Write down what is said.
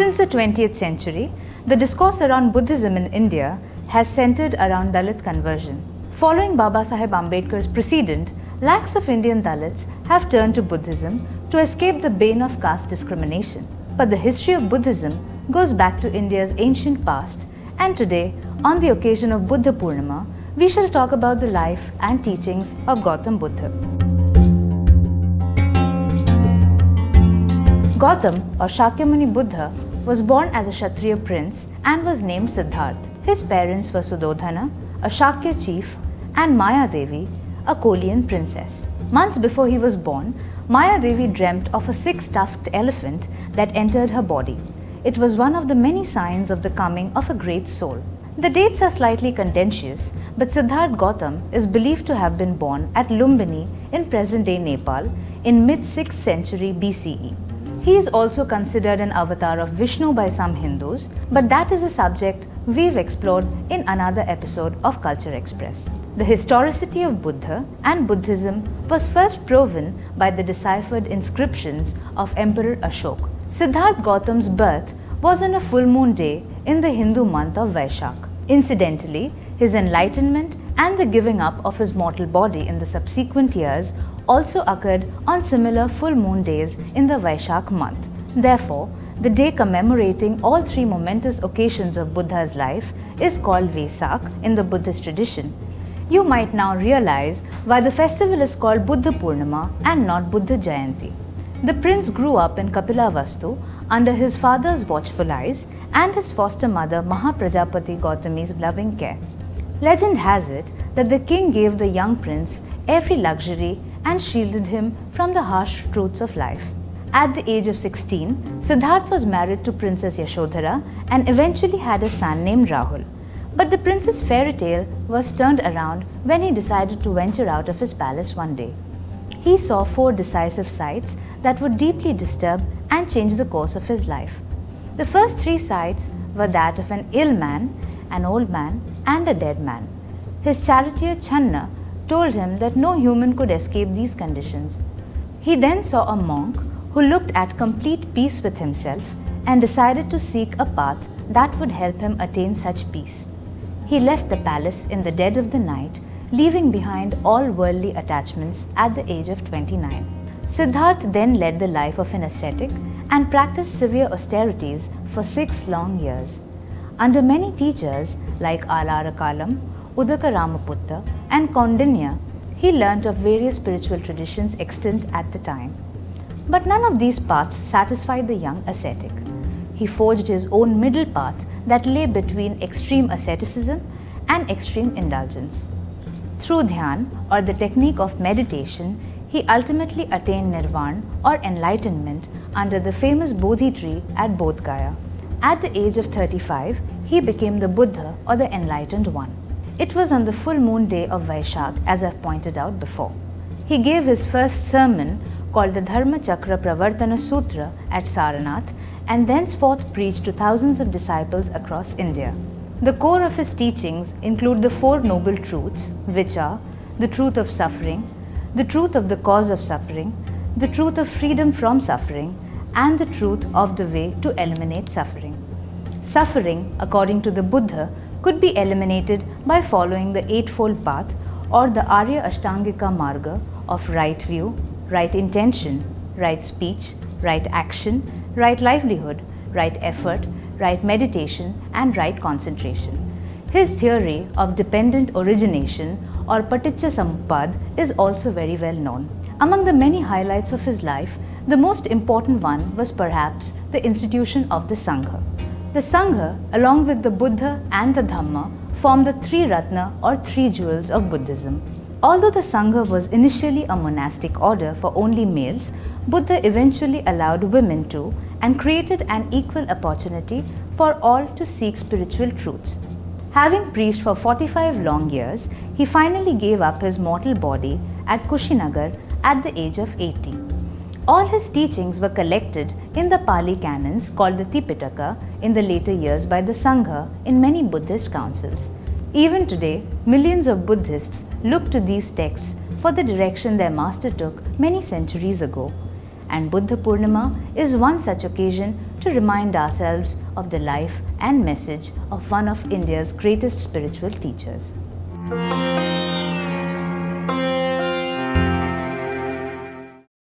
Since the 20th century, the discourse around Buddhism in India has centered around Dalit conversion. Following Baba Saheb Ambedkar's precedent, lakhs of Indian Dalits have turned to Buddhism to escape the bane of caste discrimination. But the history of Buddhism goes back to India's ancient past, and today, on the occasion of Buddha Purnima, we shall talk about the life and teachings of Gautama Buddha. Gautam or Shakyamuni Buddha was born as a Kshatriya prince and was named Siddharth. His parents were Sudodhana, a Shakya chief, and Maya Devi, a Kolian princess. Months before he was born, Maya Devi dreamt of a six-tusked elephant that entered her body. It was one of the many signs of the coming of a great soul. The dates are slightly contentious, but Siddharth Gautam is believed to have been born at Lumbini in present-day Nepal in mid-6th century BCE. He is also considered an avatar of Vishnu by some Hindus, but that is a subject we've explored in another episode of Culture Express. The historicity of Buddha and Buddhism was first proven by the deciphered inscriptions of Emperor Ashoka. Siddharth Gautam's birth was on a full moon day in the Hindu month of Vaishakh. Incidentally, his enlightenment and the giving up of his mortal body in the subsequent years also occurred on similar full moon days in the Vaishakh month. Therefore, the day commemorating all three momentous occasions of Buddha's life is called Vaisakh in the Buddhist tradition. You might now realize why the festival is called Buddha Purnima and not Buddha Jayanti. The prince grew up in Kapilavastu under his father's watchful eyes and his foster mother Mahaprajapati Gautami's loving care. Legend has it that the king gave the young prince every luxury and shielded him from the harsh truths of life. At the age of 16, Siddharth was married to Princess Yashodhara and eventually had a son named Rahul. But the prince's fairy tale was turned around when he decided to venture out of his palace one day. He saw 4 decisive sights that would deeply disturb and change the course of his life. The first 3 sights were that of an ill man, an old man, and a dead man. His charioteer Channa told him that no human could escape these conditions. He then saw a monk who looked at complete peace with himself and decided to seek a path that would help him attain such peace. He left the palace in the dead of the night, leaving behind all worldly attachments at the age of 29. Siddharth then led the life of an ascetic and practiced severe austerities for 6 long years. Under many teachers like Alara Udaka Ramaputta and Kaundinya, he learnt of various spiritual traditions extant at the time. But none of these paths satisfied the young ascetic. He forged his own middle path that lay between extreme asceticism and extreme indulgence. Through dhyan, or the technique of meditation, he ultimately attained nirvana or enlightenment under the famous Bodhi tree at Bodh Gaya. At the age of 35, he became the Buddha or the Enlightened One. It was on the full moon day of Vaishakh, as I've pointed out before. He gave his first sermon called the Dharmachakrapravartana Sutra at Sarnath and thenceforth preached to thousands of disciples across India. The core of his teachings include the 4 noble truths, which are the truth of suffering, the truth of the cause of suffering, the truth of freedom from suffering, and the truth of the way to eliminate suffering. Suffering, according to the Buddha, could be eliminated by following the Eightfold Path or the Arya Ashtangika Marga of right view, right intention, right speech, right action, right livelihood, right effort, right meditation, and right concentration. His theory of dependent origination or Paticchasamuppada is also very well known. Among the many highlights of his life, the most important one was perhaps the institution of the Sangha. The Sangha, along with the Buddha and the Dhamma, form the 3 Ratna or 3 jewels of Buddhism. Although the Sangha was initially a monastic order for only males, Buddha eventually allowed women to and created an equal opportunity for all to seek spiritual truths. Having preached for 45 long years, he finally gave up his mortal body at Kushinagar at the age of 80. All his teachings were collected in the Pali canons called the Tipitaka in the later years by the Sangha in many Buddhist councils. Even today, millions of Buddhists look to these texts for the direction their master took many centuries ago. and Buddha Purnima is one such occasion to remind ourselves of the life and message of one of India's greatest spiritual teachers.